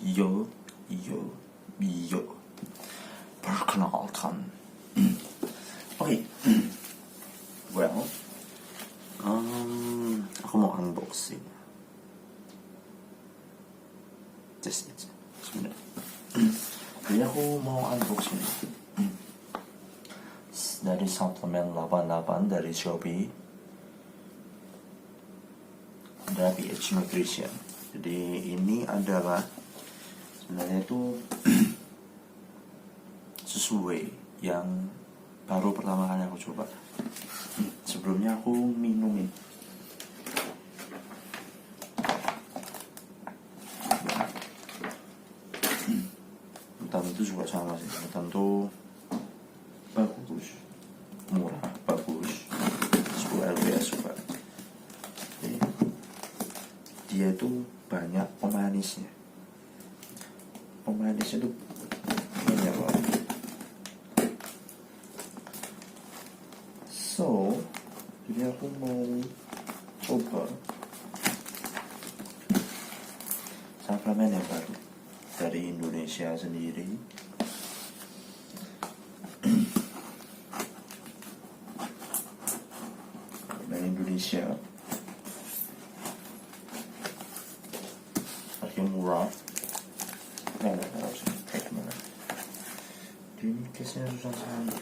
Yo, perkenalkan. Oke, well, aku mau unboxing. Just sebenarnya. Jadi aku mau unboxing dari Suplement 88 dari Shopee, dari PH Nutrition. Jadi ini adalah sebenarnya itu sesuai yang baru pertama kali aku coba. Sebelumnya aku minumin buatan itu juga sama sih. Buatan tuh bagus, murah, bagus, 10 lbs juga. Jadi, dia itu banyak pemanisnya. Pemanisnya tuh banyak banget. So, jadi aku mau coba suplemen yang baru dari Indonesia sendiri. Dari Indonesia, harganya murah. Nggak harus kayak gimana. Ini case-nya susah sekali.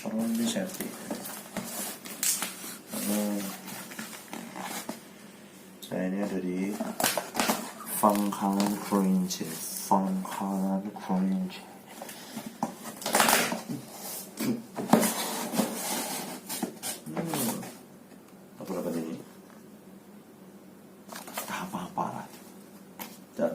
Orang ini safety. Saya ini ada di Fangkalan Cringe. Aku dapat ini. Tak apa-apa lah. Dan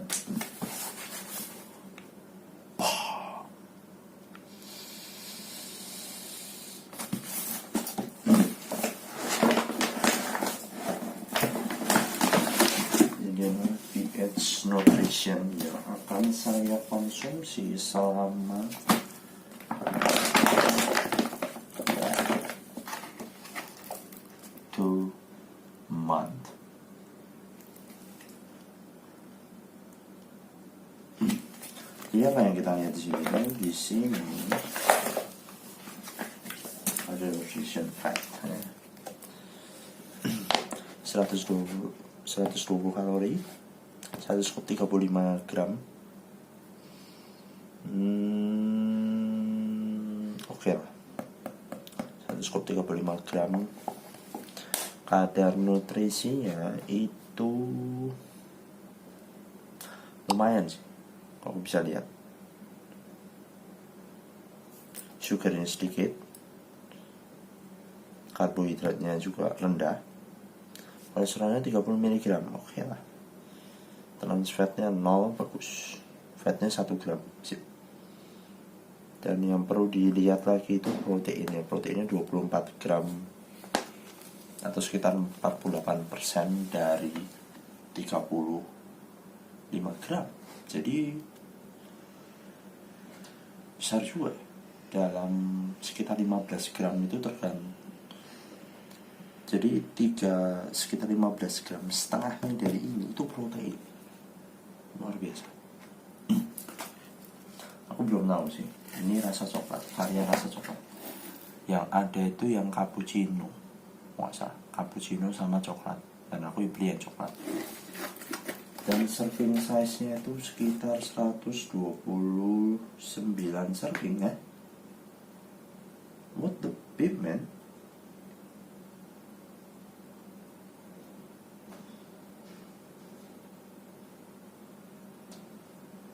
PH Nutrition yang akan saya konsumsi selama 2 months. Jadi apa yang kita lihat di sini? Di sini ada nutrition fact. 120 kalori, 135 gram. Oke lah, 135 gram. Kadar nutrisinya itu lumayan sih, kalau bisa lihat. Sugarnya sedikit, karbohidratnya juga rendah, kolesterolnya 30 mg, oke lah. Trans fatnya 0, bagus. Fatnya 1 gram, sip. Dan yang perlu dilihat lagi itu proteinnya. Proteinnya 24 gram, atau sekitar 48% dari 35 gram. Jadi besar juga. Dalam sekitar 15 gram itu tergantung. Jadi sekitar 15 gram, setengahnya dari ini itu protein. Luar biasa. Aku belum tahu sih. Ini rasa coklat, varian rasa coklat. Yang ada itu yang cappuccino. Masa cappuccino sama coklat. Dan aku beli yang coklat. Dan serving size-nya itu sekitar 129 serving ya. What the beep, man?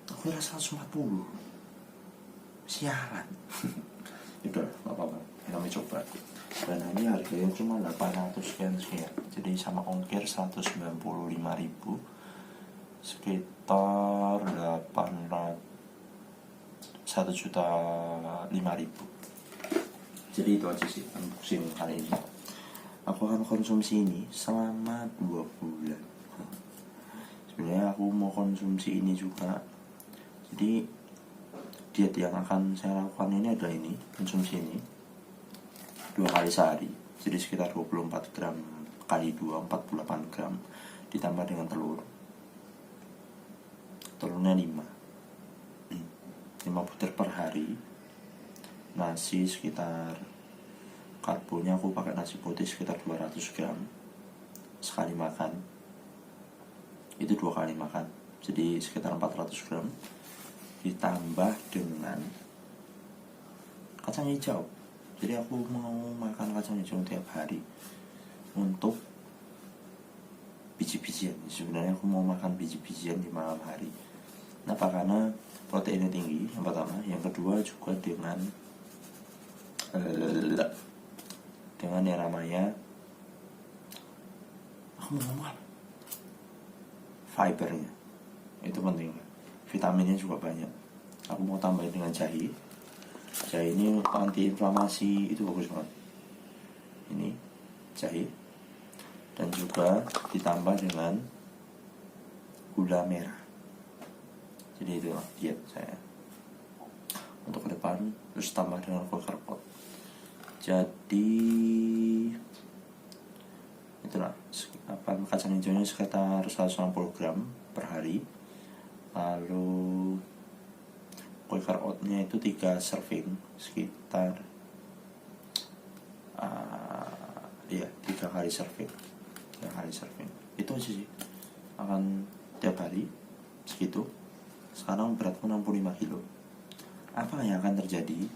Aku rasa 140. Siaran. Udah, gak apa-apa. Kami coba. Dan ini harganya cuma 800 sekian. Jadi sama ongkir 195.000, sekitar 1.500.000. Jadi itu aja sih unboxing kali ini. Aku akan konsumsi ini selama 2 bulan. Sebenarnya aku mau konsumsi ini juga. Jadi diet yang akan saya lakukan ini adalah ini, konsumsi ini 2 kali sehari. Jadi sekitar 24 gram kali 2 48 gram ditambah dengan telurnya 5 butir per hari. Nasi sekitar, karbonya aku pakai nasi putih sekitar 200 gram sekali makan, itu 2 kali makan, jadi sekitar 400 gram ditambah dengan kacang hijau. Jadi aku mau makan kacang hijau tiap hari untuk biji-bijian. Sebenarnya aku mau makan biji-bijian di malam hari. Kenapa? Karena proteinnya tinggi, yang pertama. Yang kedua juga dengan yang namanya, aku mau ngomong apa? Fibernya itu penting, vitaminnya juga banyak. Aku mau tambahin dengan jahe. Jahe ini anti inflamasi, itu bagus banget. Ini jahe, dan juga ditambah dengan gula merah. Jadi itu diet saya untuk ke depan. Terus tambah dengan carb. Jadi itulah, kacang hijaunya sekitar 160 gram per hari. Lalu Quaker oatnya itu 3 serving, sekitar 3 kali serving. Itu aja sih, akan tiap hari segitu. Sekarang beratku 65 kilo. Apa yang akan terjadi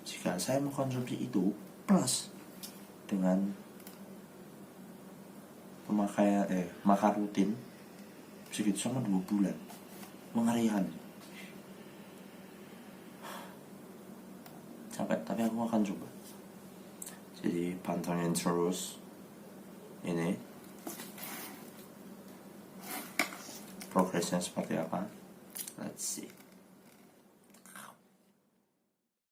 jika saya mengkonsumsi itu plus dengan makan rutin segitu selama 2 bulan? Mengerikan. Capek, tapi aku akan coba. Jadi pantengin terus ini progresnya seperti apa. Let's see.